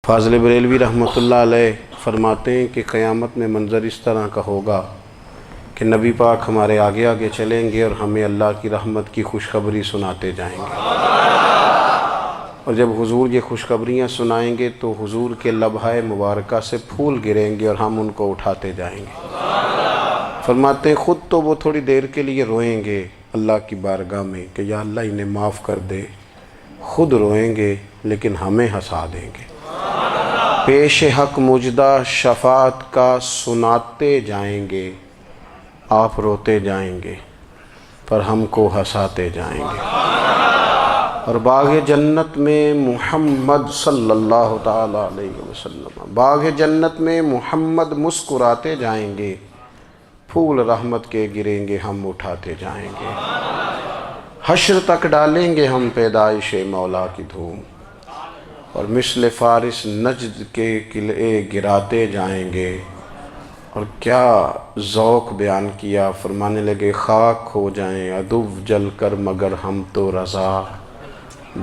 فاضل بریلوی رحمۃ اللہ علیہ فرماتے ہیں کہ قیامت میں منظر اس طرح کا ہوگا کہ نبی پاک ہمارے آگے آگے چلیں گے اور ہمیں اللہ کی رحمت کی خوشخبری سناتے جائیں گے، اور جب حضور یہ خوشخبریاں سنائیں گے تو حضور کے لبھائے مبارکہ سے پھول گریں گے اور ہم ان کو اٹھاتے جائیں گے۔ فرماتے ہیں خود تو وہ تھوڑی دیر کے لیے روئیں گے اللہ کی بارگاہ میں کہ یا اللہ انہیں معاف کر دے، خود روئیں گے لیکن ہمیں ہنسا دیں گے۔ پیش حق مجدہ شفاعت کا سناتے جائیں گے، آپ روتے جائیں گے پر ہم کو ہنساتے جائیں گے۔ اور باغ جنت میں محمد صلی اللہ تعالیٰ علیہ وسلم، باغ جنت میں محمد مسکراتے جائیں گے، پھول رحمت کے گریں گے ہم اٹھاتے جائیں گے۔ حشر تک ڈالیں گے ہم پیدائش مولا کی دھوم، اور مثل فارس نجد کے قلعے گراتے جائیں گے۔ اور کیا ذوق بیان کیا، فرمانے لگے خاک ہو جائیں عدو جل کر مگر ہم تو رضا،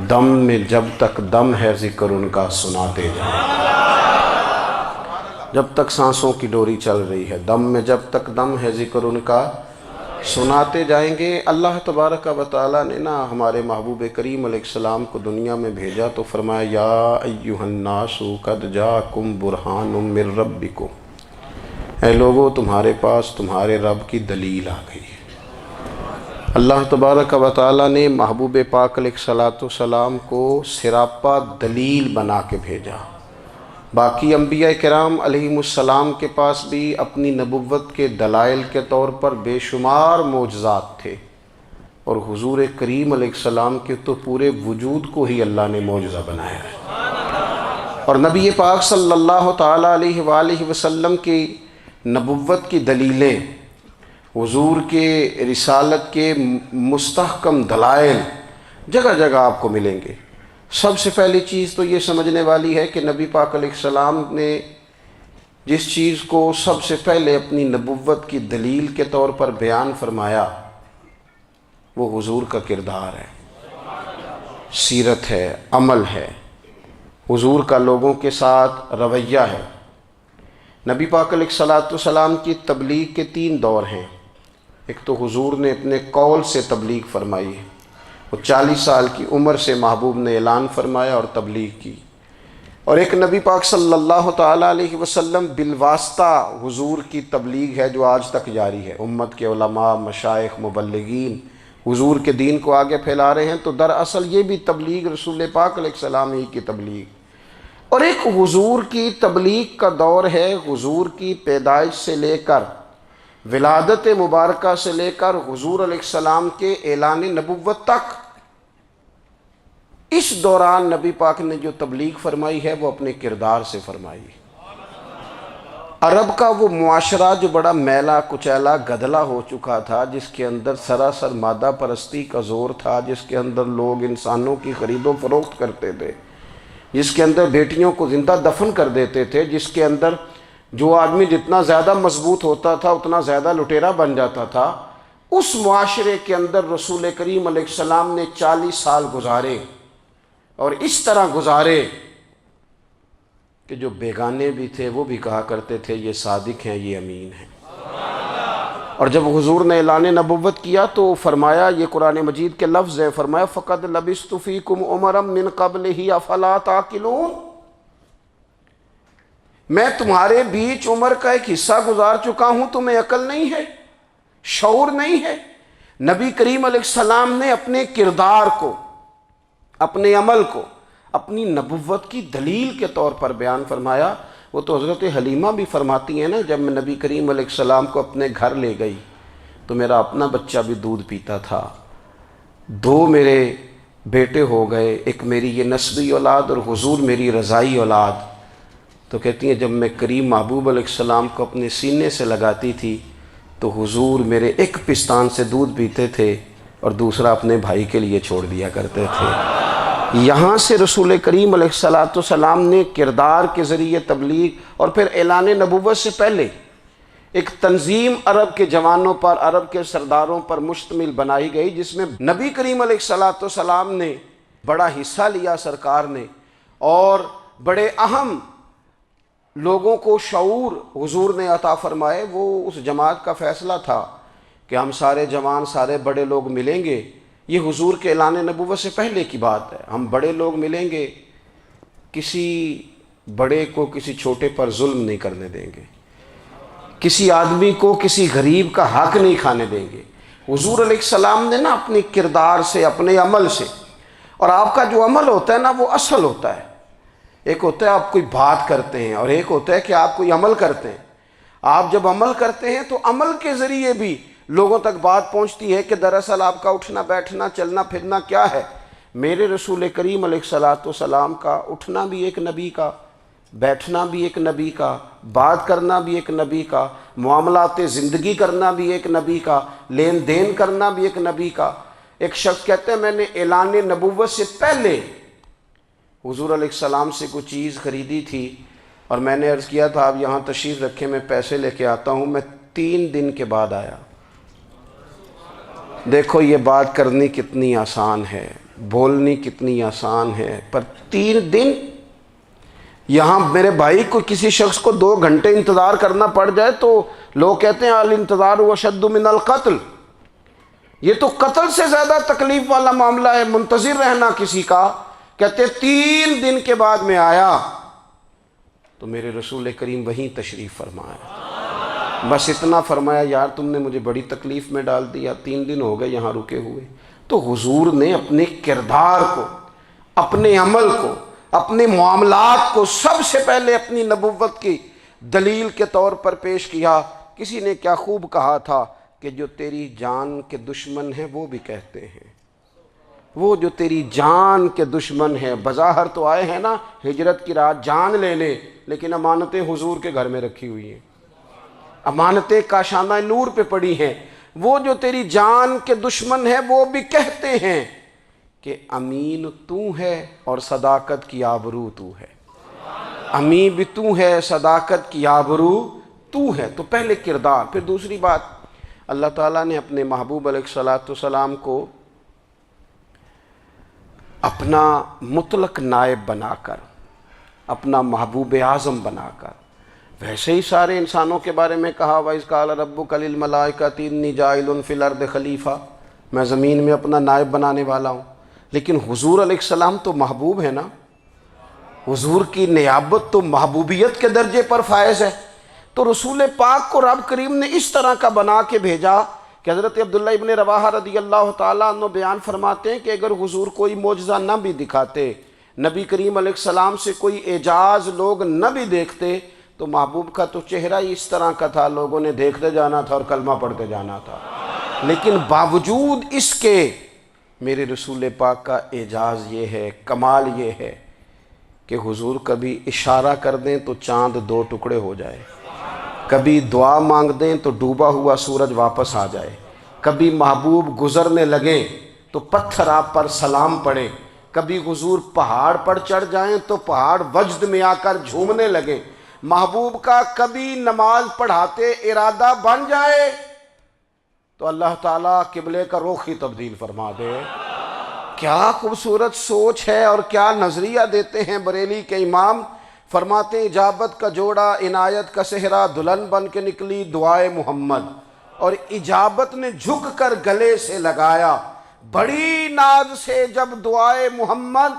دم میں جب تک دم ہے ذکر ان کا سناتے جائیں گے۔ جب تک سانسوں کی ڈوری چل رہی ہے، دم میں جب تک دم ہے ذکر ان کا سناتے جائیں گے۔ اللہ تبارک و تعالیٰ نے ہمارے محبوب کریم علیہ السلام کو دنیا میں بھیجا تو فرمایا یا ایھا الناس قد جاءکم برہان من ربکم، اے لوگو تمہارے پاس تمہارے رب کی دلیل آ گئی ہے۔ اللہ تبارک و تعالیٰ نے محبوب پاک علیہ السلام کو سراپا دلیل بنا کے بھیجا۔ باقی انبیاء کرام علیہم السلام کے پاس بھی اپنی نبوت کے دلائل کے طور پر بے شمار معجزات تھے، اور حضور کریم علیہ السلام کے تو پورے وجود کو ہی اللہ نے معجزہ بنایا ہے۔ اور نبی پاک صلی اللہ تعالیٰ علیہ وآلہ وسلم کی نبوت کی دلیلیں، حضور کے رسالت کے مستحکم دلائل جگہ جگہ آپ کو ملیں گے۔ سب سے پہلی چیز تو یہ سمجھنے والی ہے کہ نبی پاک علیہ السلام نے جس چیز کو سب سے پہلے اپنی نبوت کی دلیل کے طور پر بیان فرمایا وہ حضور کا کردار ہے، سیرت ہے، عمل ہے، حضور کا لوگوں کے ساتھ رویہ ہے۔ نبی پاک علیہ السلام کی تبلیغ کے 3 دور ہیں۔ ایک تو حضور نے اپنے قول سے تبلیغ فرمائی ہے، وہ 40 سال کی عمر سے محبوب نے اعلان فرمایا اور تبلیغ کی۔ اور ایک نبی پاک صلی اللہ تعالیٰ علیہ وسلم بالواسطہ حضور کی تبلیغ ہے جو آج تک جاری ہے۔ امت کے علماء، مشائخ، مبلغین حضور کے دین کو آگے پھیلا رہے ہیں، تو دراصل یہ بھی تبلیغ رسول پاک علیہ السلام ہی کی تبلیغ۔ اور ایک حضور کی تبلیغ کا دور ہے، حضور کی پیدائش سے لے کر ولادت مبارکہ سے لے کر حضور علیہ السلام کے اعلان نبوت تک۔ اس دوران نبی پاک نے جو تبلیغ فرمائی ہے وہ اپنے کردار سے فرمائی ہے۔ عرب کا وہ معاشرہ جو بڑا میلا کچیلا گدلا ہو چکا تھا، جس کے اندر سراسر مادہ پرستی کا زور تھا، جس کے اندر لوگ انسانوں کی خرید و فروخت کرتے تھے، جس کے اندر بیٹیوں کو زندہ دفن کر دیتے تھے، جس کے اندر جو آدمی جتنا زیادہ مضبوط ہوتا تھا اتنا زیادہ لٹیرا بن جاتا تھا، اس معاشرے کے اندر رسول کریم علیہ السلام نے 40 سال گزارے، اور اس طرح گزارے کہ جو بیگانے بھی تھے وہ بھی کہا کرتے تھے یہ صادق ہیں، یہ امین ہیں۔ اور جب حضور نے اعلان نبوت کیا تو فرمایا، یہ قرآن مجید کے لفظ ہے، فرمایا فَقَدْ لَبِثْتُ فِيكُمْ عُمَرًا مِّن قَبْلِهِ أَفَلَا تَعْقِلُونَ، میں تمہارے بیچ عمر کا ایک حصہ گزار چکا ہوں، تمہیں عقل نہیں ہے، شعور نہیں ہے۔ نبی کریم علیہ السلام نے اپنے کردار کو، اپنے عمل کو اپنی نبوت کی دلیل کے طور پر بیان فرمایا۔ وہ تو حضرت حلیمہ بھی فرماتی ہیں نا، جب میں نبی کریم علیہ السلام کو اپنے گھر لے گئی تو میرا اپنا بچہ بھی دودھ پیتا تھا، 2 میرے بیٹے ہو گئے، ایک میری یہ نسبی اولاد اور حضور میری رضائی اولاد۔ تو کہتی ہیں جب میں کریم محبوب علیہ السلام کو اپنے سینے سے لگاتی تھی تو حضور میرے ایک پستان سے دودھ پیتے تھے اور دوسرا اپنے بھائی کے لیے چھوڑ دیا کرتے تھے۔ یہاں سے رسول کریم علیہ السلام نے کردار کے ذریعے تبلیغ، اور پھر اعلان نبوت سے پہلے ایک تنظیم عرب کے جوانوں پر، عرب کے سرداروں پر مشتمل بنائی گئی، جس میں نبی کریم علیہ السلام نے بڑا حصہ لیا سرکار نے، اور بڑے اہم لوگوں کو شعور حضور نے عطا فرمائے، وہ اس جماعت کا فیصلہ تھا کہ ہم سارے جوان، سارے بڑے لوگ ملیں گے۔ یہ حضور کے اعلان نبوت سے پہلے کی بات ہے، ہم بڑے لوگ ملیں گے، کسی بڑے کو کسی چھوٹے پر ظلم نہیں کرنے دیں گے، کسی آدمی کو کسی غریب کا حق نہیں کھانے دیں گے۔ حضور علیہ السلام نے نا اپنی کردار سے، اپنے عمل سے، اور آپ کا جو عمل ہوتا ہے نا وہ اصل ہوتا ہے۔ ایک ہوتا ہے آپ کوئی بات کرتے ہیں اور ایک ہوتا ہے کہ آپ کوئی عمل کرتے ہیں۔ آپ جب عمل کرتے ہیں تو عمل کے ذریعے بھی لوگوں تک بات پہنچتی ہے کہ دراصل آپ کا اٹھنا بیٹھنا چلنا پھرنا کیا ہے۔ میرے رسول کریم علیہ الصلاۃ والسلام کا اٹھنا بھی ایک نبی کا، بیٹھنا بھی ایک نبی کا، بات کرنا بھی ایک نبی کا، معاملات زندگی کرنا بھی ایک نبی کا، لین دین کرنا بھی ایک نبی کا۔ ایک شخص کہتے ہیں میں نے اعلان نبوت سے پہلے حضور علیہ السلام سے کوئی چیز خریدی تھی اور میں نے عرض کیا تھا آپ یہاں تشریف رکھیں، میں پیسے لے کے آتا ہوں۔ میں 3 دن کے بعد آیا۔ دیکھو یہ بات کرنی کتنی آسان ہے، بولنی کتنی آسان ہے، پر 3 دن یہاں میرے بھائی کو کسی شخص کو 2 گھنٹے انتظار کرنا پڑ جائے تو لوگ کہتے ہیں الانتظار اشد من القتل، یہ تو قتل سے زیادہ تکلیف والا معاملہ ہے منتظر رہنا کسی کا۔ کہتے 3 دن کے بعد میں آیا تو میرے رسول کریم وہیں تشریف فرمایا، بس اتنا فرمایا یار تم نے مجھے بڑی تکلیف میں ڈال دیا، 3 دن ہو گئے یہاں رکے ہوئے۔ تو حضور نے اپنے کردار کو، اپنے عمل کو، اپنے معاملات کو سب سے پہلے اپنی نبوت کی دلیل کے طور پر پیش کیا۔ کسی نے کیا خوب کہا تھا کہ جو تیری جان کے دشمن ہیں وہ بھی کہتے ہیں، وہ جو تیری جان کے دشمن ہیں، بظاہر تو آئے ہیں نا ہجرت کی رات جان لے لے، لیکن امانتیں حضور کے گھر میں رکھی ہوئی ہیں، امانتیں کاشانہ نور پہ پڑی ہیں۔ وہ جو تیری جان کے دشمن ہیں وہ بھی کہتے ہیں کہ امین تو ہے اور صداقت کی آبرو تو ہے، امین بھی تو ہے، صداقت کی آبرو تو ہے۔ تو پہلے کردار، پھر دوسری بات، اللہ تعالیٰ نے اپنے محبوب علیہ الصلاۃ والسلام کو اپنا مطلق نائب بنا کر، اپنا محبوب اعظم بنا کر، ویسے ہی سارے انسانوں کے بارے میں کہا وَإِذْ قَالَ رَبُّكَ لِلْمَلَائِكَةِ إِنِّي جَاعِلٌ فِي الْأَرْضِ خلیفہ، میں زمین میں اپنا نائب بنانے والا ہوں۔ لیکن حضور علیہ السلام تو محبوب ہے نا، حضور کی نیابت تو محبوبیت کے درجے پر فائز ہے۔ تو رسول پاک کو رب کریم نے اس طرح کا بنا کے بھیجا کہ حضرت عبداللہ ابن رواحہ رضی اللہ تعالیٰ عنہ بیان فرماتے ہیں کہ اگر حضور کوئی معجزہ نہ بھی دکھاتے، نبی کریم علیہ السلام سے کوئی اعجاز لوگ نہ بھی دیکھتے، تو محبوب کا تو چہرہ ہی اس طرح کا تھا، لوگوں نے دیکھتے جانا تھا اور کلمہ پڑھتے جانا تھا۔ لیکن باوجود اس کے میرے رسول پاک کا اعجاز یہ ہے، کمال یہ ہے کہ حضور کبھی اشارہ کر دیں تو چاند 2 ٹکڑے ہو جائے، کبھی دعا مانگ دیں تو ڈوبا ہوا سورج واپس آ جائے، کبھی محبوب گزرنے لگیں تو پتھر آپ پر سلام پڑے، کبھی حضور پہاڑ پر چڑھ جائیں تو پہاڑ وجد میں آ کر جھومنے لگیں، محبوب کا کبھی نماز پڑھاتے ارادہ بن جائے تو اللہ تعالیٰ قبلے کا رخ ہی تبدیل فرما دے۔ کیا خوبصورت سوچ ہے اور کیا نظریہ دیتے ہیں بریلی کے امام۔ فرماتے ہیں اجابت کا جوڑا عنایت کا صحرا، دلہن بن کے نکلی دعائے محمد، اور اجابت نے جھک کر گلے سے لگایا بڑی ناز سے جب دعائے محمد۔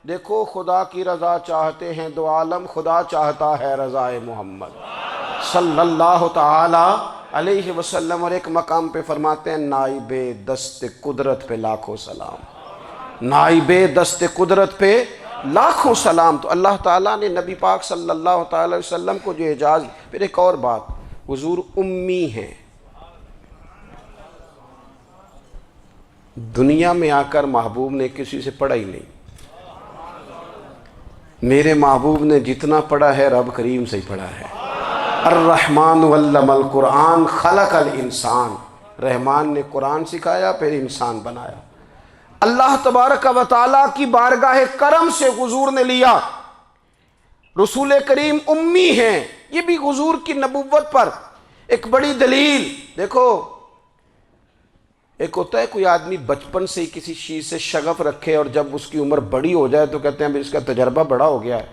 دیکھو خدا کی رضا چاہتے ہیں دو عالم، خدا چاہتا ہے رضائے محمد صلی اللہ تعالی علیہ وسلم۔ اور ایک مقام پہ فرماتے ہیں نائب دست قدرت پہ لاکھوں سلام، نائب دست قدرت پہ لاکھوں سلام۔ تو اللہ تعالیٰ نے نبی پاک صلی اللہ تعالی علیہ وسلم کو جو اعجاز۔ پھر ایک اور بات، حضور امی ہیں، دنیا میں آ کر محبوب نے کسی سے پڑھا ہی نہیں۔ میرے محبوب نے جتنا پڑھا ہے رب کریم سے ہی پڑھا ہے۔ الرحمن علم القرآن خلق الانسان، رحمان نے قرآن سکھایا پھر انسان بنایا۔ اللہ تبارک و تعالیٰ کی بارگاہ کرم سے حضور نے لیا۔ رسول کریم امی ہیں، یہ بھی حضور کی نبوت پر ایک بڑی دلیل۔ دیکھو ایک ہوتا ہے کوئی آدمی بچپن سے کسی چیز سے شغف رکھے اور جب اس کی عمر بڑی ہو جائے تو کہتے ہیں اس کا تجربہ بڑا ہو گیا ہے،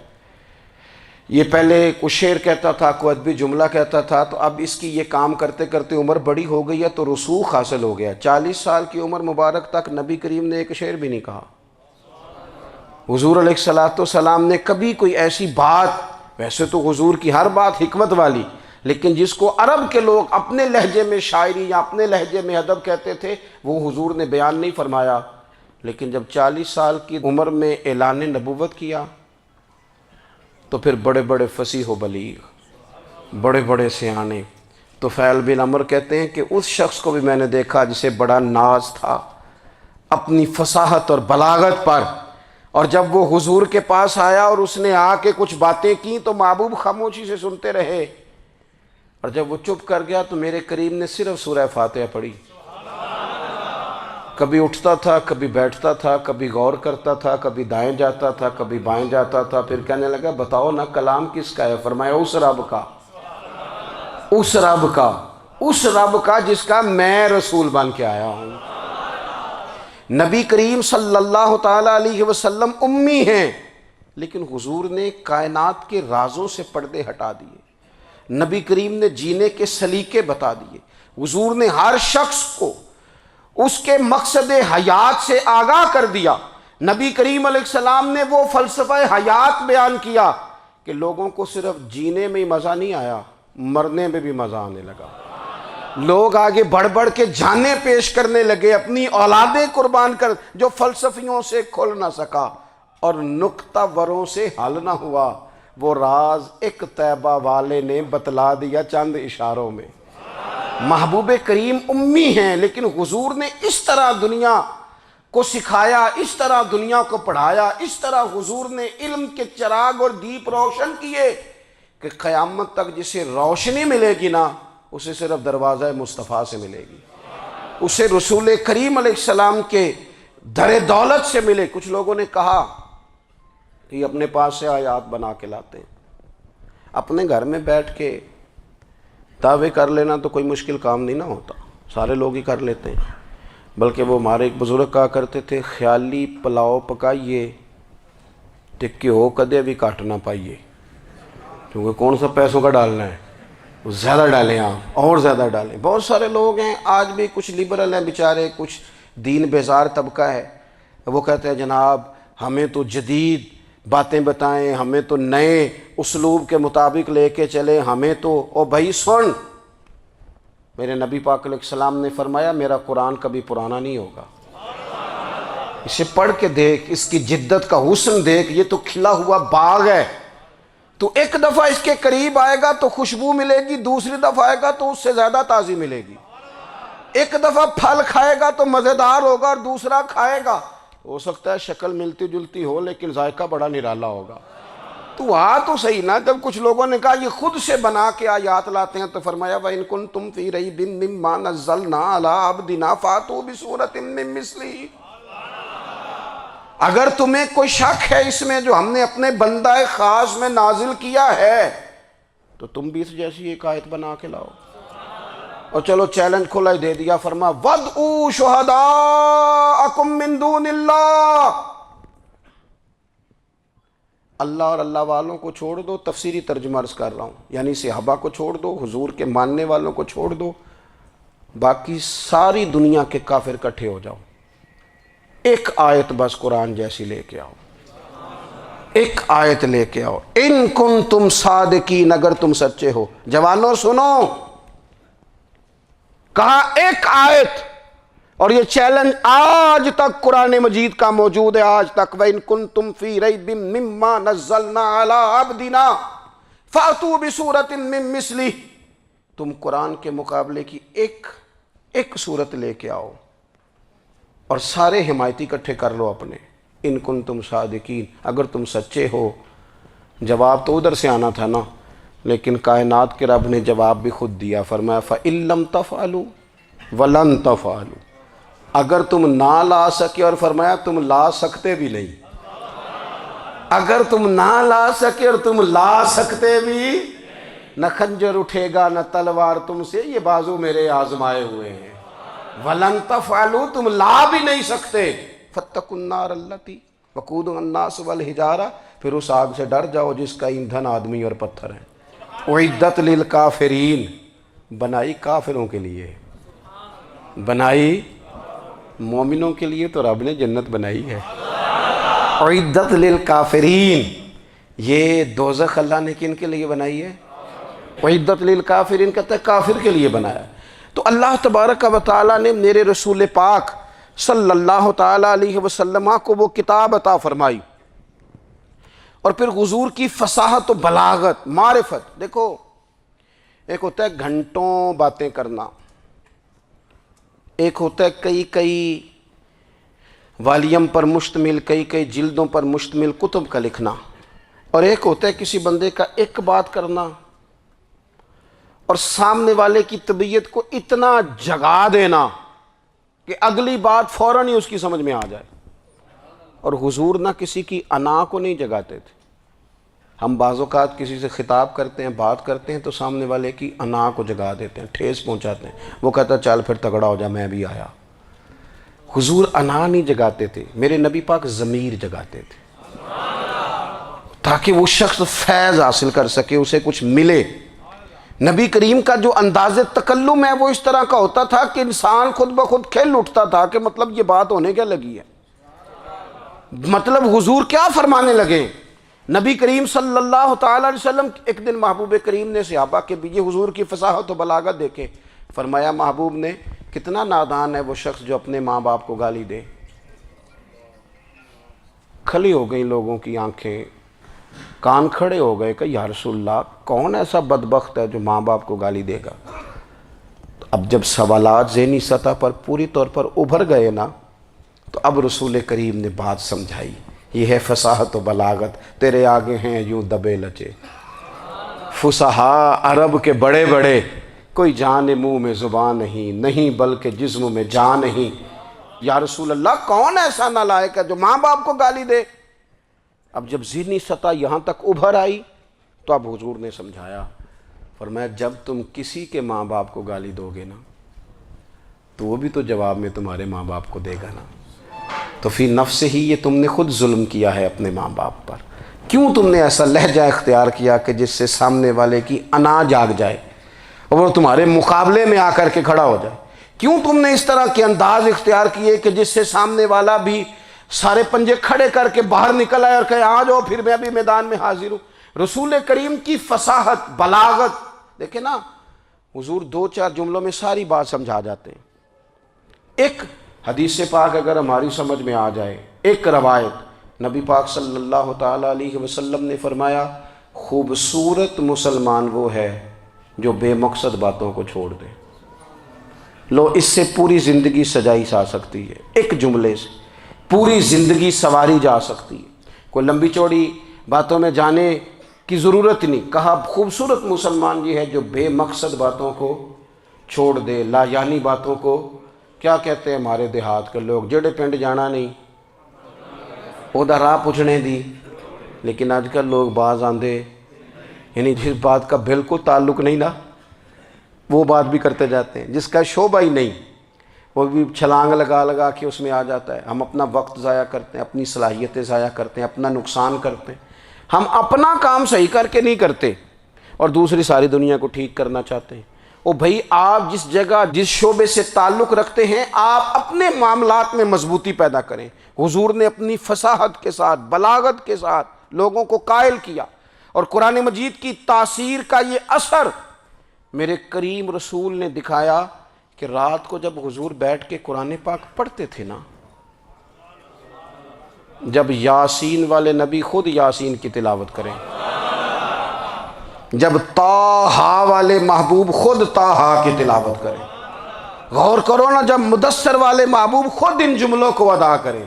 یہ پہلے کچھ شعر کہتا تھا، کوئی ادبی جملہ کہتا تھا، تو اب اس کی یہ کام کرتے کرتے عمر بڑی ہو گئی ہے تو رسوخ حاصل ہو گیا۔ 40 سال کی عمر مبارک تک نبی کریم نے ایک شعر بھی نہیں کہا۔ حضور علیہ السلام نے کبھی کوئی ایسی بات، ویسے تو حضور کی ہر بات حکمت والی، لیکن جس کو عرب کے لوگ اپنے لہجے میں شاعری یا اپنے لہجے میں ادب کہتے تھے، وہ حضور نے بیان نہیں فرمایا۔ لیکن جب 40 سال کی عمر میں اعلان نبوت کیا تو پھر بڑے بڑے فصیح و بلیغ، بڑے بڑے سیانے طفیل بن عمرو کہتے ہیں کہ اس شخص کو بھی میں نے دیکھا جسے بڑا ناز تھا اپنی فصاحت اور بلاغت پر، اور جب وہ حضور کے پاس آیا اور اس نے آ کے کچھ باتیں کی تو محبوب خاموشی سے سنتے رہے، اور جب وہ چپ کر گیا تو میرے کریم نے صرف سورہ فاتحہ پڑھی۔ کبھی اٹھتا تھا، کبھی بیٹھتا تھا، کبھی غور کرتا تھا، کبھی دائیں جاتا تھا، کبھی بائیں جاتا تھا، پھر کہنے لگا بتاؤ نا کلام کس کا ہے؟ فرمایا اس رب کا، اس رب کا، اس رب کا جس کا میں رسول بن کے آیا ہوں۔ نبی کریم صلی اللہ تعالیٰ علیہ وسلم امی ہیں، لیکن حضور نے کائنات کے رازوں سے پردے ہٹا دیے، نبی کریم نے جینے کے سلیقے بتا دیے، حضور نے ہر شخص کو اس کے مقصد حیات سے آگاہ کر دیا۔ نبی کریم علیہ السلام نے وہ فلسفہ حیات بیان کیا کہ لوگوں کو صرف جینے میں ہی مزہ نہیں آیا، مرنے میں بھی مزہ آنے لگا۔ لوگ آگے بڑھ بڑھ کے جانیں پیش کرنے لگے، اپنی اولادیں قربان کر، جو فلسفیوں سے کھل نہ سکا اور نکتہ وروں سے حل نہ ہوا، وہ راز ایک طیبہ والے نے بتلا دیا چند اشاروں میں۔ محبوب کریم امی ہیں، لیکن حضور نے اس طرح دنیا کو سکھایا، اس طرح دنیا کو پڑھایا، اس طرح حضور نے علم کے چراغ اور دیپ روشن کیے کہ قیامت تک جسے روشنی ملے گی نا، اسے صرف دروازہ مصطفیٰ سے ملے گی، اسے رسول کریم علیہ السلام کے در دولت سے ملے۔ کچھ لوگوں نے کہا کہ یہ اپنے پاس سے آیات بنا کے لاتے ہیں، اپنے گھر میں بیٹھ کے دعوے کر لینا تو کوئی مشکل کام نہیں نہ ہوتا، سارے لوگ ہی کر لیتے ہیں۔ بلکہ وہ ہمارے ایک بزرگ کہا کرتے تھے، خیالی پلاؤ پکائیے ٹکے ہو کدے بھی کاٹ نہ پائیے، کیونکہ کون سا پیسوں کا ڈالنا ہے، زیادہ ڈالیں آپ اور زیادہ ڈالیں۔ بہت سارے لوگ ہیں آج بھی، کچھ لبرل ہیں بیچارے، کچھ دین بیزار طبقہ ہے، وہ کہتے ہیں جناب ہمیں تو جدید باتیں بتائیں، ہمیں تو نئے اسلوب کے مطابق لے کے چلے، ہمیں تو او بھائی سن، میرے نبی پاک علیہ السلام نے فرمایا میرا قرآن کبھی پرانا نہیں ہوگا، اسے پڑھ کے دیکھ، اس کی جدت کا حسن دیکھ، یہ تو کھلا ہوا باغ ہے، تو ایک دفعہ اس کے قریب آئے گا تو خوشبو ملے گی، دوسری دفعہ آئے گا تو اس سے زیادہ تازی ملے گی، ایک دفعہ پھل کھائے گا تو مزیدار ہوگا اور دوسرا کھائے گا ہو سکتا ہے شکل ملتی جلتی ہو لیکن ذائقہ بڑا نرالا ہوگا۔ تو تو صحیح نا، جب کچھ لوگوں نے کہا یہ خود سے بنا کے آیات لاتے ہیں تو فرمایا وَإِن كُنتُمْ فِي رَيْبٍ مِّمَّا نَزَّلْنَا عَلَىٰ عَبْدِنَا فَأْتُوا بِسُورَةٍ مِّن مِّثْلِهِ، اگر تمہیں کوئی شک ہے اس میں جو ہم نے اپنے بندہ خاص میں نازل کیا ہے تو تم بھی اس جیسی ایک آیت بنا کے لاؤ۔ اور چلو چیلنج کھلا ہی دے دیا، فرما وَادْعُوا شُهَدَاءَكُم مِّن دُونِ اللَّهِ، اللہ اور اللہ والوں کو چھوڑ دو، تفسیری ترجمہ عرض کر رہا ہوں، یعنی صحابہ کو چھوڑ دو، حضور کے ماننے والوں کو چھوڑ دو، باقی ساری دنیا کے کافر اکٹھے ہو جاؤ، ایک آیت بس قرآن جیسی لے کے آؤ، ایک آیت لے کے آؤ، ان کنتم صادقین، اگر تم سچے ہو۔ جوانوں سنو، کہا ایک آیت، اور یہ چیلنج آج تک قرآن مجید کا موجود ہے، آج تک وَإِن كُنتُمْ فِي رَيْبٍ مِّمَّا نَزَّلْنَا عَلَىٰ عَبْدِنَا فَأْتُوا بِسُورَةٍ مِّن مِّثْلِهِ، تم قرآن کے مقابلے کی ایک صورت لے کے آؤ اور سارے حمایتی اکٹھے کر لو اپنے، ان کنتم صادقین، اگر تم سچے ہو۔ جواب تو ادھر سے آنا تھا نا، لیکن کائنات کے رب نے جواب بھی خود دیا، فرمایا فَإِن لَّمْ تَفْعَلُوا وَلَن تَفْعَلُوا، اگر تم نہ لا سکے، اور فرمایا تم لا سکتے بھی نہیں، اگر تم نہ لا سکے اور تم لا سکتے بھی، نہ خنجر اٹھے گا نہ تلوار تم سے، یہ بازو میرے آزمائے ہوئے ہیں، وَلَن تَفْعَلُوا، تم لا بھی نہیں سکتے، فَاتَّقُوا النَّارَ الَّتِي وَقُودُهَا النَّاسُ وَالْحِجَارَةُ، پھر اس آگ سے ڈر جاؤ جس کا ایندھن آدمی اور پتھر ہے۔ اعدت للکافرین، بنائی کافروں کے لیے، بنائی مومنوں کے لیے تو رب نے جنت بنائی ہے۔ اعدت للکافرین، یہ دوزخ اللہ نے کن کے لیے بنائی ہے؟ اعدت للکافرین کہتا ہے کافر کے لیے بنایا۔ تو اللہ تبارک و تعالیٰ نے میرے رسول پاک صلی اللہ تعالیٰ علیہ وسلم کو وہ کتاب عطا فرمائی، اور پھر حضور کی فصاحت و بلاغت، معرفت۔ دیکھو ایک ہوتا ہے گھنٹوں باتیں کرنا، ایک ہوتا ہے کئی والیم پر مشتمل، کئی جلدوں پر مشتمل کتب کا لکھنا، اور ایک ہوتا ہے کسی بندے کا ایک بات کرنا اور سامنے والے کی طبیعت کو اتنا جگا دینا کہ اگلی بات فوراً ہی اس کی سمجھ میں آ جائے۔ اور حضور نہ کسی کی انا کو نہیں جگاتے تھے۔ ہم بعض اوقات کسی سے خطاب کرتے ہیں، بات کرتے ہیں تو سامنے والے کی انا کو جگا دیتے ہیں، ٹھیس پہنچاتے ہیں، وہ کہتا ہے چل پھر تگڑا ہو جا میں بھی آیا۔ حضور انا نہیں جگاتے تھے، میرے نبی پاک ضمیر جگاتے تھے تاکہ وہ شخص فیض حاصل کر سکے، اسے کچھ ملے۔ نبی کریم کا جو انداز تکلم ہے وہ اس طرح کا ہوتا تھا کہ انسان خود بخود کھل اٹھتا تھا کہ مطلب یہ بات ہونے کیا لگی ہے، مطلب حضور کیا فرمانے لگے۔ نبی کریم صلی اللہ تعالیٰ علیہ وسلم، ایک دن محبوب کریم نے صحابہ کے بیچ حضور کی فصاحت و بلاغت دیکھے، فرمایا محبوب نے کتنا نادان ہے وہ شخص جو اپنے ماں باپ کو گالی دے۔ کھلی ہو گئی لوگوں کی آنکھیں، کان کھڑے ہو گئے کہ یا رسول اللہ کون ایسا بدبخت ہے جو ماں باپ کو گالی دے گا۔ اب جب سوالات ذہنی سطح پر پوری طور پر ابھر گئے نا، تو اب رسول کریم نے بات سمجھائی۔ یہ ہے فصاحت و بلاغت، تیرے آگے ہیں یوں دبے لچے فصحاء عرب کے بڑے بڑے، کوئی جان منہ میں زبان نہیں بلکہ جسم میں جان نہیں۔ یا رسول اللہ کون ایسا نالائق ہے جو ماں باپ کو گالی دے؟ اب جب ذہنی سطح یہاں تک ابھر آئی تو اب حضور نے سمجھایا، فرمایا جب تم کسی کے ماں باپ کو گالی دو گے نا تو وہ بھی تو جواب میں تمہارے ماں باپ کو دے گا نا، تو فی نفس ہی یہ تم نے خود ظلم کیا ہے اپنے ماں باپ پر۔ کیوں تم نے ایسا لہجہ اختیار کیا کہ جس سے سامنے والے کی انا جاگ جائے اور وہ تمہارے مقابلے میں آ کر کے کھڑا ہو جائے؟ کیوں تم نے اس طرح کے انداز اختیار کیے کہ جس سے سامنے والا بھی سارے پنجے کھڑے کر کے باہر نکل آئے اور کہے آ جاؤ پھر میں بھی میدان میں حاضر ہوں؟ رسول کریم کی فصاحت، بلاغت دیکھیں نا، حضور 2-4 جملوں میں ساری بات سمجھا جاتے ہیں۔ ایک حدیث پاک اگر ہماری سمجھ میں آ جائے، ایک روایت نبی پاک صلی اللہ تعالیٰ علیہ وسلم نے فرمایا خوبصورت مسلمان وہ ہے جو بے مقصد باتوں کو چھوڑ دے۔ لو اس سے پوری زندگی سجائی جا سکتی ہے، ایک جملے سے پوری زندگی سواری جا سکتی ہے، کوئی لمبی چوڑی باتوں میں جانے کی ضرورت نہیں۔ کہا خوبصورت مسلمان یہ ہے جو بے مقصد باتوں کو چھوڑ دے، لا یعنی باتوں کو، کیا کہتے ہیں ہمارے دیہات کے لوگ، جڑے پنڈ جانا نہیں ادھر راہ پوچھنے دی۔ لیکن آج کل لوگ باز آندے، یعنی جس بات کا بالکل تعلق نہیں نا وہ بات بھی کرتے جاتے ہیں، جس کا شعبہ ہی نہیں وہ بھی چھلانگ لگا کے اس میں آ جاتا ہے۔ ہم اپنا وقت ضائع کرتے ہیں، اپنی صلاحیتیں ضائع کرتے ہیں، اپنا نقصان کرتے ہیں۔ ہم اپنا کام صحیح کر کے نہیں کرتے اور دوسری ساری دنیا کو ٹھیک کرنا چاہتے ہیں۔ او بھائی آپ جس جگہ جس شعبے سے تعلق رکھتے ہیں آپ اپنے معاملات میں مضبوطی پیدا کریں۔ حضور نے اپنی فصاحت کے ساتھ، بلاغت کے ساتھ لوگوں کو قائل کیا، اور قرآن مجید کی تاثیر کا یہ اثر میرے کریم رسول نے دکھایا کہ رات کو جب حضور بیٹھ کے قرآن پاک پڑھتے تھے نا، جب یاسین والے نبی خود یاسین کی تلاوت کریں، جب طٰہٰ والے محبوب خود طٰہٰ کی تلاوت کریں، غور کرو نا جب مدثر والے محبوب خود ان جملوں کو ادا کریں،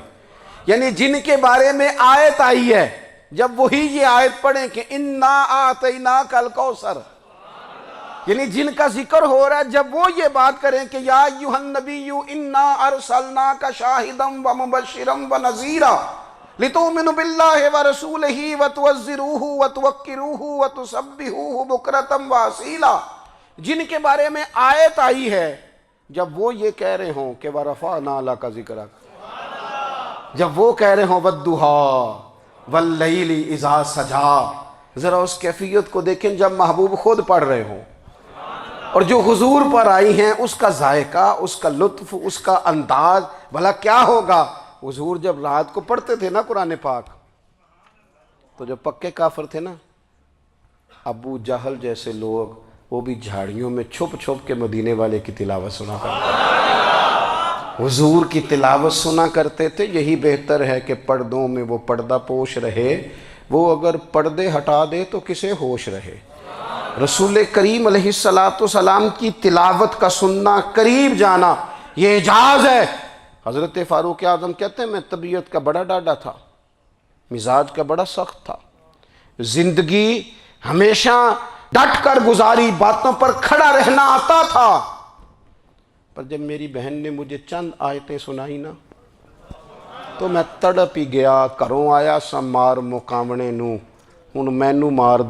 یعنی جن کے بارے میں آیت آئی ہے جب وہی یہ آیت پڑھیں کہ اِنَّا أَعْطَيْنَاكَ الْكَوْثَرَ، یعنی جن کا ذکر ہو رہا ہے جب وہ یہ بات کریں کہ یا ایھا النبی انا ارسلناک شاہدا ومبشرا ونذیرا لتؤمنوا باللہ ورسولہ وتعزروہ وتوقروہ وتسبحوہ بکرۃ واصیلا، جن کے بارے میں آیت آئی ہے جب وہ یہ کہہ رہے ہوں کہ ورفعنا لک ذکرک، جب وہ کہہ رہے ہوں والضحیٰ واللیل اذا سجا، ذرا اس کیفیت کو دیکھیں جب محبوب خود پڑھ رہے ہوں، اور جو حضور پر آئی ہیں اس کا ذائقہ، اس کا لطف، اس کا انداز بھلا کیا ہوگا۔ حضور جب رات کو پڑھتے تھے نا قرآن پاک، تو جو پکے کافر تھے نا، ابو جہل جیسے لوگ، وہ بھی جھاڑیوں میں چھپ چھپ کے مدینے والے کی تلاوت سنا کرتے تھے، حضور کی تلاوت سنا کرتے تھے۔ یہی بہتر ہے کہ پردوں میں وہ پردہ پوش رہے، وہ اگر پردے ہٹا دے تو کسے ہوش رہے۔ رسول کریم علیہ السلام کی تلاوت کا سننا، قریب جانا، یہ اعجاز ہے۔ حضرت فاروق اعظم کہتے ہیں میں طبیعت کا بڑا ڈاڈا تھا، مزاج کا بڑا سخت تھا، زندگی ہمیشہ ڈٹ کر گزاری، باتوں پر کھڑا رہنا آتا تھا، پر جب میری بہن نے مجھے چند آیتیں سنائی نا تو میں تڑپ ہی گیا۔ کروں آیا سا مار مقامنے نو، ہن مینو مار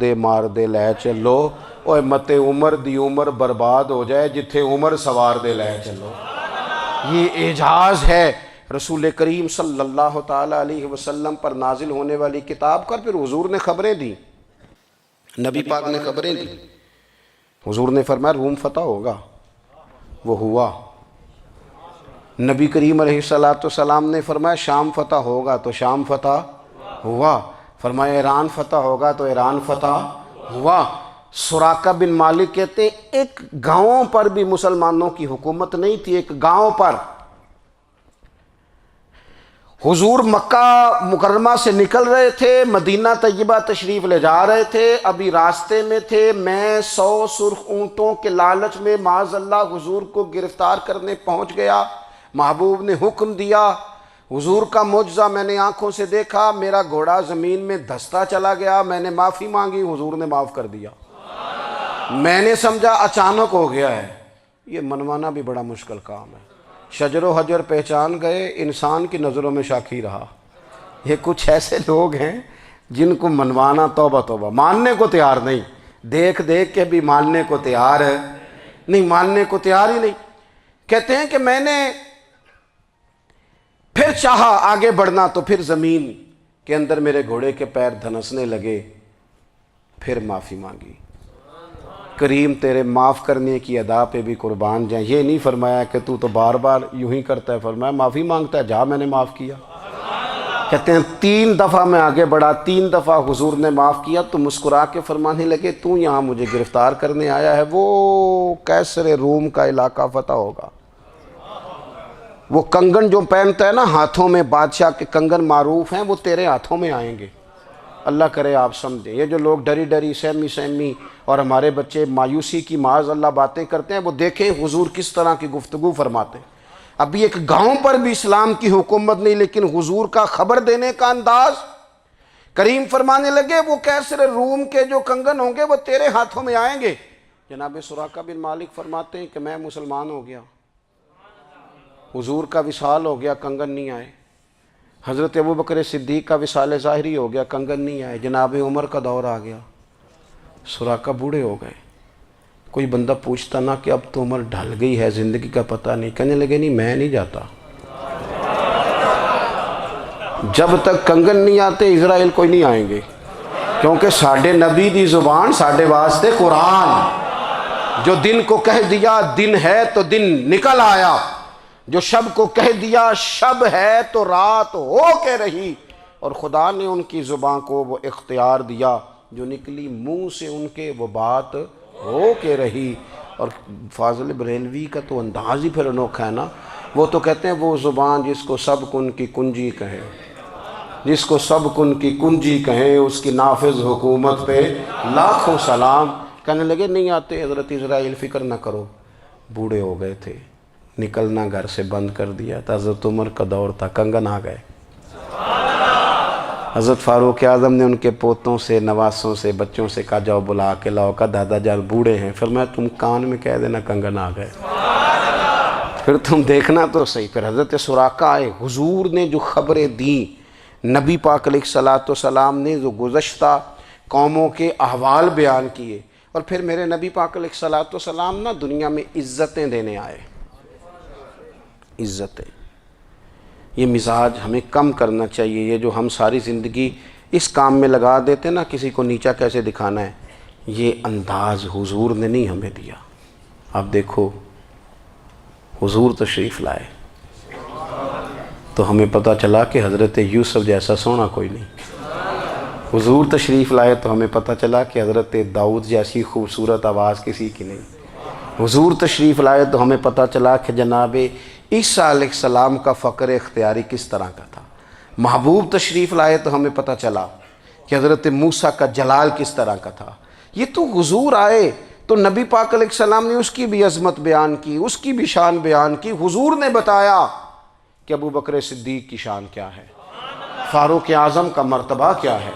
دے لے چلو، اوے متے عمر دی عمر برباد ہو جائے، جتھے عمر سوار دے لے چلو۔ یہ اعجاز ہے رسول کریم صلی اللہ تعالیٰ علیہ وسلم پر نازل ہونے والی کتاب کا۔ پھر حضور نے خبریں دی، نبی پاک نے خبریں دی۔ حضور نے فرمایا روم فتح ہوگا، وہ ہوا۔ نبی کریم علیہ السلام نے فرمایا شام فتح ہوگا، تو شام فتح ہوا۔ فرمایا ایران فتح ہوگا، تو ایران فتح ہوا۔ سراقہ بن مالک کہتے ہیں ایک گاؤں پر بھی مسلمانوں کی حکومت نہیں تھی، ایک گاؤں پر۔ حضور مکہ مکرمہ سے نکل رہے تھے، مدینہ طیبہ تشریف لے جا رہے تھے، ابھی راستے میں تھے، میں 100 سرخ اونٹوں کے لالچ میں معاذ اللہ حضور کو گرفتار کرنے پہنچ گیا۔ محبوب نے حکم دیا، حضور کا معجزہ میں نے آنکھوں سے دیکھا، میرا گھوڑا زمین میں دھستا چلا گیا، میں نے معافی مانگی، حضور نے معاف کر دیا۔ میں نے سمجھا اچانک ہو گیا ہے۔ یہ منوانا بھی بڑا مشکل کام ہے۔ شجر و حجر پہچان گئے، انسان کی نظروں میں شاکی رہا۔ یہ کچھ ایسے لوگ ہیں جن کو منوانا توبہ توبہ، ماننے کو تیار نہیں، دیکھ دیکھ کے بھی ماننے کو تیار ہے نہیں، ماننے کو تیار ہی نہیں۔ کہتے ہیں کہ میں نے پھر چاہا آگے بڑھنا، تو پھر زمین کے اندر میرے گھوڑے کے پیر دھنسنے لگے، پھر معافی مانگی۔ کریم تیرے معاف کرنے کی ادا پہ بھی قربان جائیں۔ یہ نہیں فرمایا کہ تو بار بار یوں ہی کرتا ہے، فرمایا معافی مانگتا ہے، جا میں نے معاف کیا۔ کہتے ہیں 3 دفعہ میں آگے بڑھا، 3 دفعہ حضور نے معاف کیا، تو مسکرا کے فرمانے لگے تو یہاں مجھے گرفتار کرنے آیا ہے، وہ کیسر روم کا علاقہ فتح ہوگا۔ وہ کنگن جو پہنتا ہے نا ہاتھوں میں، بادشاہ کے کنگن معروف ہیں، وہ تیرے ہاتھوں میں آئیں گے۔ اللہ کرے آپ سمجھیں۔ یہ جو لوگ ڈری ڈری سہمی اور ہمارے بچے مایوسی کی معاذ اللہ باتیں کرتے ہیں، وہ دیکھیں حضور کس طرح کی گفتگو فرماتے ہیں۔ ابھی ایک گاؤں پر بھی اسلام کی حکومت نہیں، لیکن حضور کا خبر دینے کا انداز۔ کریم فرمانے لگے وہ کیسر روم کے جو کنگن ہوں گے وہ تیرے ہاتھوں میں آئیں گے۔ جناب سراقہ بن مالک فرماتے ہیں کہ میں مسلمان ہو گیا، حضور کا وصال ہو گیا، کنگن نہیں آئے۔ حضرت ابوبکر صدیق کا وصال ظاہری ہو گیا، کنگن نہیں آئے۔ جناب عمر کا دور آ گیا، سراقہ بوڑھے ہو گئے۔ کوئی بندہ پوچھتا نا کہ اب تو عمر ڈھل گئی ہے، زندگی کا پتہ نہیں، کہنے لگے نہیں میں نہیں جاتا، جب تک کنگن نہیں آتے اسرائیل کوئی نہیں آئیں گے، کیونکہ ساڈے نبی دی زبان ساڈے واسطے قرآن۔ جو دن کو کہہ دیا دن ہے تو دن نکل آیا، جو شب کو کہہ دیا شب ہے تو رات ہو کے رہی، اور خدا نے ان کی زبان کو وہ اختیار دیا، جو نکلی منہ سے ان کے وہ بات ہو کے رہی۔ اور فاضل بریلوی کا تو انداز ہی پھر انوکھا ہے نا، وہ تو کہتے ہیں وہ زبان جس کو سب کن کی کنجی کہیں، جس کو سب کن کی کنجی کہیں، اس کی نافذ حکومت پہ لاکھوں سلام۔ کہنے لگے نہیں آتے حضرت اسرائیل، فکر نہ کرو، بوڑھے ہو گئے تھے، نکلنا گھر سے بند کر دیا تھا، حضرت عمر کا دور تھا، کنگن آ گئے۔ حضرت فاروق اعظم نے ان کے پوتوں سے، نواسوں سے، بچوں سے کہا جاؤ بلا کے لاؤ، کہا دادا جان بوڑھے ہیں، فرمایا تم کان میں کہہ دینا کنگن آ گئے، پھر تم دیکھنا تو صحیح۔ پھر حضرت سراقہ آئے، حضور نے جو خبریں دیں، نبی پاک علیہ السلام نے جو گزشتہ قوموں کے احوال بیان کیے، اور پھر میرے نبی پاک علیہ السلام نا دنیا میں عزتیں دینے آئے، عزتیں۔ یہ مزاج ہمیں کم کرنا چاہیے، یہ جو ہم ساری زندگی اس کام میں لگا دیتے نا، کسی کو نیچا کیسے دکھانا ہے، یہ انداز حضور نے نہیں ہمیں دیا۔ اب دیکھو حضور تشریف لائے تو ہمیں پتہ چلا کہ حضرت یوسف جیسا سونا کوئی نہیں، حضور تشریف لائے تو ہمیں پتہ چلا کہ حضرت داؤد جیسی خوبصورت آواز کسی کی نہیں، حضور تشریف لائے تو ہمیں پتہ چلا کہ جناب عیسیٰ علیہ السلام کا فقر اختیاری کس طرح کا تھا، محبوب تشریف لائے تو ہمیں پتہ چلا کہ حضرت موسیٰ کا جلال کس طرح کا تھا۔ یہ تو حضور آئے تو نبی پاک علیہ السلام نے اس کی بھی عظمت بیان کی، اس کی بھی شان بیان کی، حضور نے بتایا کہ ابو بکر صدیق کی شان کیا ہے، فاروق اعظم کا مرتبہ کیا ہے،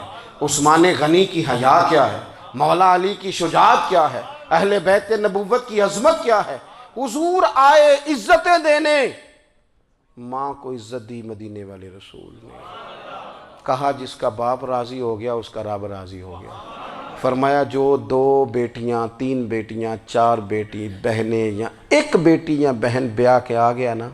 عثمان غنی کی حیا کیا ہے، مولا علی کی شجاعت کیا ہے، اہل بیت نبوت کی عظمت کیا ہے۔ حضور آئے عزتیں دینے، ماں کو عزت دی مدینے والے رسول نے، کہا جس کا باپ راضی ہو گیا اس کا رب راضی ہو گیا، فرمایا جو 2 بیٹیاں 3 بیٹیاں 4 بیٹی بہنیں یا 1 بیٹی یا بہن بیاہ کے آ گیا نا،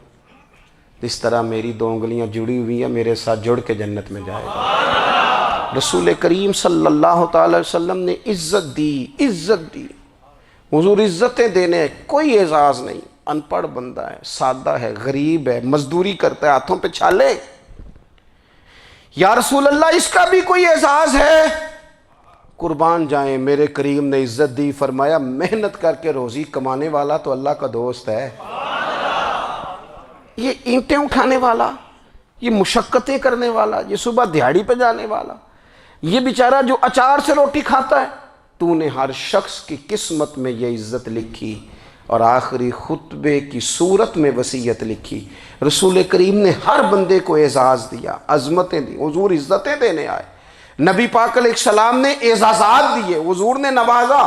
اس طرح میری 2 انگلیاں جڑی ہوئی ہیں، میرے ساتھ جڑ کے جنت میں جائے گا۔ رسول کریم صلی اللہ تعالی وسلم نے عزت دی، حضور عزتیں دینے، کوئی اعزاز نہیں، ان پڑھ بندہ ہے، سادہ ہے، غریب ہے، مزدوری کرتا ہے، ہاتھوں پہ چھالے، یا رسول اللہ اس کا بھی کوئی اعزاز ہے؟ قربان جائیں، میرے کریم نے عزت دی، فرمایا محنت کر کے روزی کمانے والا تو اللہ کا دوست ہے، یہ اینٹیں اٹھانے والا، یہ مشقتیں کرنے والا، یہ صبح دیہڑی پہ جانے والا، یہ بیچارہ جو اچار سے روٹی کھاتا ہے، تو نے ہر شخص کی قسمت میں یہ عزت لکھی اور آخری خطبے کی صورت میں وصیت لکھی۔ رسول کریم نے ہر بندے کو اعزاز دیا، عظمتیں دی، حضور عزتیں دینے آئے، نبی پاک علیہ السلام نے اعزازات دیے، حضور نے نوازا،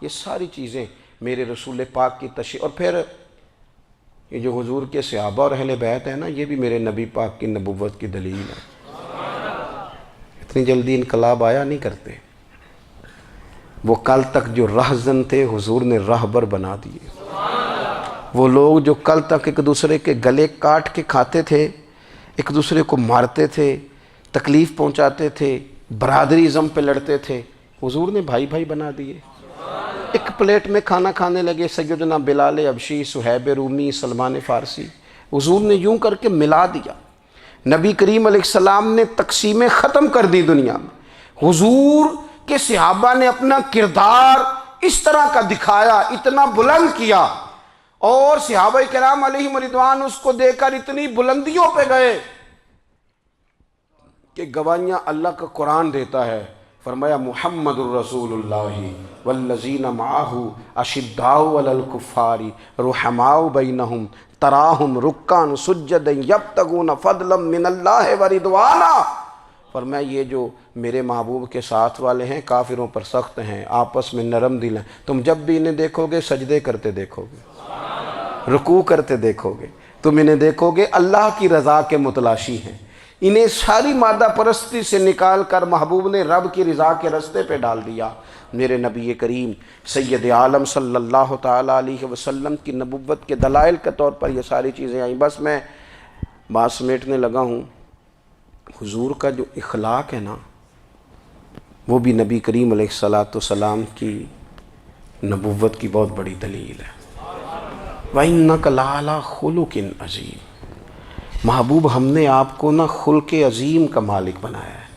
یہ ساری چیزیں میرے رسول پاک کی تشریف۔ اور پھر یہ جو حضور کے صحابہ اور اہل بیت ہیں نا، یہ بھی میرے نبی پاک کی نبوت کی دلیل ہے۔ اتنی جلدی انقلاب آیا نہیں کرتے، وہ کل تک جو رہزن تھے حضور نے راہبر بنا دیے، وہ لوگ جو کل تک ایک دوسرے کے گلے کاٹ کے کھاتے تھے، ایک دوسرے کو مارتے تھے، تکلیف پہنچاتے تھے، برادری ازم پہ لڑتے تھے، حضور نے بھائی بھائی بنا دیے، ایک پلیٹ میں کھانا کھانے لگے، سیدنا بلال حبشی، صہیب رومی، سلمان فارسی، حضور نے یوں کر کے ملا دیا۔ نبی کریم علیہ السلام نے تقسیمیں ختم کر دی دنیا میں، حضور کے صحابہ نے اپنا کردار اس طرح کا دکھایا، اتنا بلند کیا، اور صحابہ کرام علیہم رضوان اس کو دے کر اتنی بلندیوں پہ گئے کہ گواہیاں اللہ کا قرآن دیتا ہے۔ فرمایا محمد الرسول اللہ والذین معہ اشداء علی الکفار رحماء بینہم تراہم رکعا سجدا یبتغون فضلا من اللہ ورضوانا۔ فرمایا یہ جو میرے محبوب کے ساتھ والے ہیں کافروں پر سخت ہیں، آپس میں نرم دل ہیں، تم جب بھی انہیں دیکھو گے سجدے کرتے دیکھو گے، رکوع کرتے دیکھو گے، تم انہیں دیکھو گے اللہ کی رضا کے متلاشی ہیں۔ انہیں ساری مادہ پرستی سے نکال کر محبوب نے رب کی رضا کے رستے پہ ڈال دیا۔ میرے نبی کریم سید عالم صلی اللہ تعالیٰ علیہ وسلم کی نبوت کے دلائل کے طور پر یہ ساری چیزیں آئیں۔ بس میں بات سمیٹنے لگا ہوں، حضور کا جو اخلاق ہے نا، وہ بھی نبی کریم علیہ السلام کی نبوت کی بہت بڑی دلیل ہے۔ وَإِنَّكَ لَعَلَىٰ خُلُقٍ عَظِيمٍ۔ محبوب ہم نے آپ کو نا خلق عظیم کا مالک بنایا ہے۔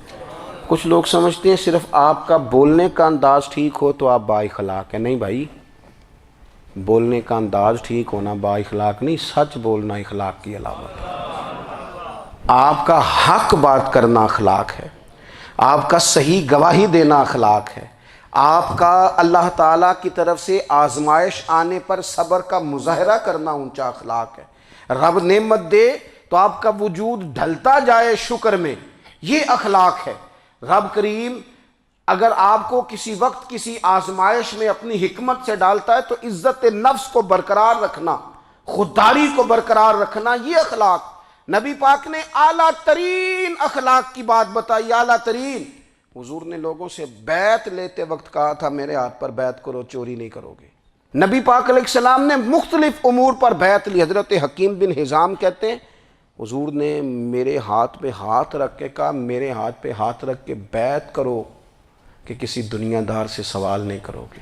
کچھ لوگ سمجھتے ہیں صرف آپ کا بولنے کا انداز ٹھیک ہو تو آپ با اخلاق ہیں، نہیں بھائی، بولنے کا انداز ٹھیک ہونا با اخلاق نہیں، سچ بولنا اخلاق کی علامت ہے۔ آپ کا حق بات کرنا اخلاق ہے، آپ کا صحیح گواہی دینا اخلاق ہے، آپ کا اللہ تعالیٰ کی طرف سے آزمائش آنے پر صبر کا مظاہرہ کرنا اونچا اخلاق ہے۔ رب نعمت دے تو آپ کا وجود ڈھلتا جائے شکر میں، یہ اخلاق ہے۔ رب کریم اگر آپ کو کسی وقت کسی آزمائش میں اپنی حکمت سے ڈالتا ہے تو عزت نفس کو برقرار رکھنا، خودداری کو برقرار رکھنا، یہ اخلاق۔ نبی پاک نے اعلیٰ ترین اخلاق کی بات بتائی، اعلیٰ ترین۔ حضور نے لوگوں سے بیعت لیتے وقت کہا تھا میرے ہاتھ پر بیعت کرو، چوری نہیں کرو گے۔ نبی پاک علیہ السلام نے مختلف امور پر بیعت لی۔ حضرت حکیم بن حزام کہتے ہیں حضور نے میرے ہاتھ پہ ہاتھ رکھ کے کہا میرے ہاتھ پہ ہاتھ رکھ کے بیعت کرو کہ کسی دنیا دار سے سوال نہیں کرو گے،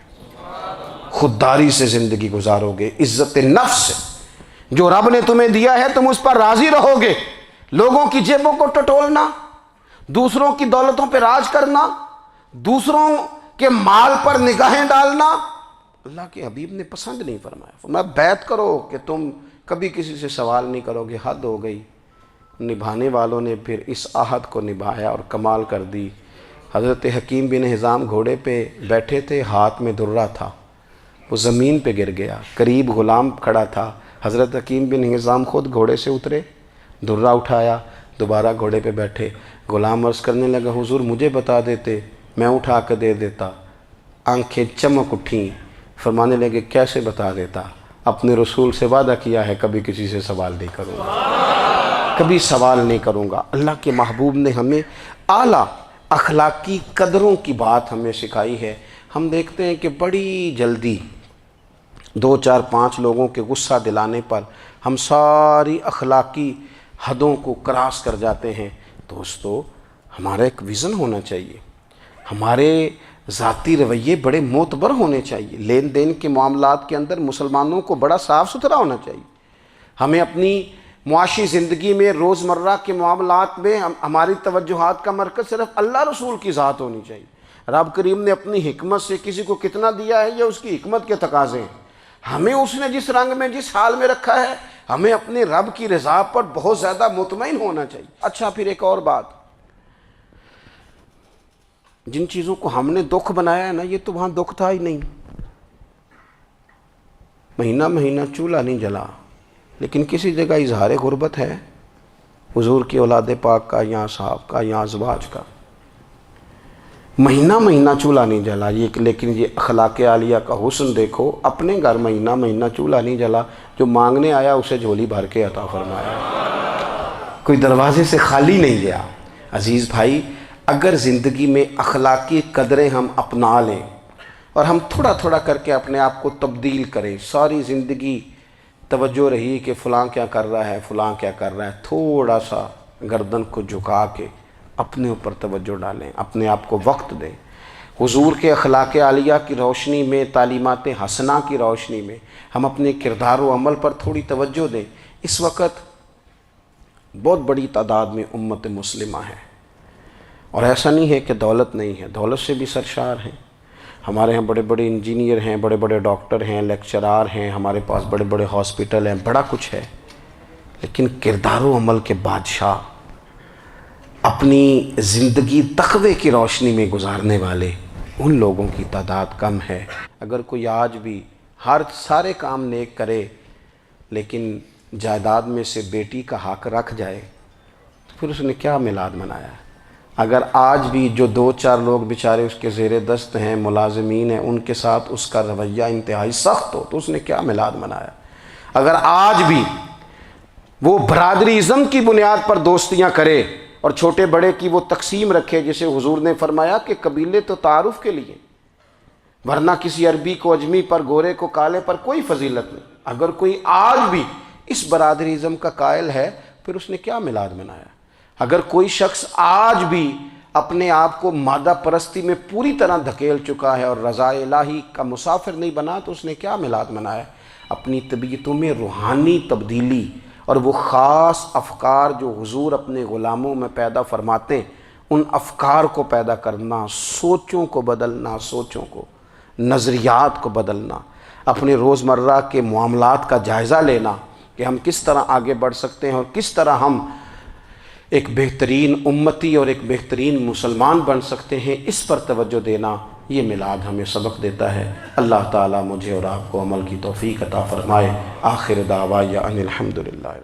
خودداری سے زندگی گزارو گے، عزت نفس سے، جو رب نے تمہیں دیا ہے تم اس پر راضی رہو گے، لوگوں کی جیبوں کو ٹٹولنا، دوسروں کی دولتوں پہ راج کرنا، دوسروں کے مال پر نگاہیں ڈالنا اللہ کے حبیب نے پسند نہیں فرمایا۔ فرمایا بیعت کرو کہ تم کبھی کسی سے سوال نہیں کرو گے۔ حد ہو گئی، نبھانے والوں نے پھر اس عہد کو نبھایا اور کمال کر دی۔ حضرت حکیم بن حزام گھوڑے پہ بیٹھے تھے، ہاتھ میں درہ تھا، وہ زمین پہ گر گیا، قریب غلام کھڑا تھا، حضرت حکیم بن حزام خود گھوڑے سے اترے، درہ اٹھایا، دوبارہ گھوڑے پہ بیٹھے۔ غلام عرض کرنے لگا حضور مجھے بتا دیتے میں اٹھا کے دے دیتا۔ آنکھیں چمک اٹھیں، فرمانے لگے کیسے بتا دیتا؟ اپنے رسول سے وعدہ کیا ہے کبھی کسی سے سوال نہیں کروں گا، کبھی سوال نہیں کروں گا۔ اللہ کے محبوب نے ہمیں اعلیٰ اخلاقی قدروں کی بات ہمیں سکھائی ہے۔ ہم دیکھتے ہیں کہ بڑی جلدی 2 4 5 لوگوں کے غصہ دلانے پر ہم ساری اخلاقی حدوں کو کراس کر جاتے ہیں۔ دوستو ہمارا ایک ویژن ہونا چاہیے، ہمارے ذاتی رویے بڑے معتبر ہونے چاہیے، لین دین کے معاملات کے اندر مسلمانوں کو بڑا صاف ستھرا ہونا چاہیے۔ ہمیں اپنی معاشی زندگی میں روزمرہ کے معاملات میں ہماری توجہات کا مرکز صرف اللہ رسول کی ذات ہونی چاہیے۔ رب کریم نے اپنی حکمت سے کسی کو کتنا دیا ہے یہ اس کی حکمت کے تقاضے ہیں، ہمیں اس نے جس رنگ میں جس حال میں رکھا ہے ہمیں اپنے رب کی رضا پر بہت زیادہ مطمئن ہونا چاہیے۔ اچھا پھر ایک اور بات، جن چیزوں کو ہم نے دکھ بنایا ہے نا یہ تو وہاں دکھ تھا ہی نہیں، مہینہ مہینہ چولہا نہیں جلا، لیکن کسی جگہ اظہار غربت ہے حضور کی اولاد پاک کا یا صحاب کا یا ازواج کا، مہینہ مہینہ چولہا نہیں جلا۔ لیکن یہ اخلاق عالیہ کا حسن دیکھو، اپنے گھر مہینہ مہینہ چولہا نہیں جلا، جو مانگنے آیا اسے جھولی بھر کے عطا فرمایا، کوئی دروازے سے خالی نہیں گیا۔ عزیز بھائی اگر زندگی میں اخلاقی قدریں ہم اپنا لیں اور ہم تھوڑا تھوڑا کر کے اپنے آپ کو تبدیل کریں، ساری زندگی توجہ رہی کہ فلاں کیا کر رہا ہے فلاں کیا کر رہا ہے، تھوڑا سا گردن کو جھکا کے اپنے اوپر توجہ ڈالیں، اپنے آپ کو وقت دیں، حضور کے اخلاق عالیہ کی روشنی میں، تعلیمات حسنہ کی روشنی میں ہم اپنے کردار و عمل پر تھوڑی توجہ دیں۔ اس وقت بہت بڑی تعداد میں امت مسلمہ ہے، اور ایسا نہیں ہے کہ دولت نہیں ہے، دولت سے بھی سرشار ہیں، ہمارے ہاں بڑے بڑے انجینئر ہیں، بڑے بڑے ڈاکٹر ہیں، لیکچرار ہیں، ہمارے پاس بڑے بڑے ہاسپٹل ہیں، بڑا کچھ ہے، لیکن کردار و عمل کے بادشاہ، اپنی زندگی تقوی کی روشنی میں گزارنے والے ان لوگوں کی تعداد کم ہے۔ اگر کوئی آج بھی سارے کام نیک کرے لیکن جائیداد میں سے بیٹی کا حق رکھ جائے تو پھر اس نے کیا میلاد منایا ہے؟ اگر آج بھی جو 2 4 لوگ بیچارے اس کے زیر دست ہیں، ملازمین ہیں، ان کے ساتھ اس کا رویہ انتہائی سخت ہو تو اس نے کیا میلاد منایا؟ اگر آج بھی وہ برادری ازم کی بنیاد پر دوستیاں کرے اور چھوٹے بڑے کی وہ تقسیم رکھے، جسے حضور نے فرمایا کہ قبیلے تو تعارف کے لیے، ورنہ کسی عربی کو اجمی پر، گورے کو کالے پر کوئی فضیلت نہیں۔ اگر کوئی آج بھی اس برادری ازم کا قائل ہے پھر اس نے کیا میلاد منایا؟ اگر کوئی شخص آج بھی اپنے آپ کو مادہ پرستی میں پوری طرح دھکیل چکا ہے اور رضا الہی کا مسافر نہیں بنا تو اس نے کیا میلاد منایا؟ اپنی طبیعتوں میں روحانی تبدیلی اور وہ خاص افکار جو حضور اپنے غلاموں میں پیدا فرماتے ہیں، ان افکار کو پیدا کرنا، سوچوں کو بدلنا، سوچوں کو، نظریات کو بدلنا، اپنے روزمرہ کے معاملات کا جائزہ لینا کہ ہم کس طرح آگے بڑھ سکتے ہیں اور کس طرح ہم ایک بہترین امتی اور ایک بہترین مسلمان بن سکتے ہیں، اس پر توجہ دینا، یہ میلاد ہمیں سبق دیتا ہے۔ اللہ تعالیٰ مجھے اور آپ کو عمل کی توفیق عطا فرمائے۔ آخر دعوایا ان الحمدللہ۔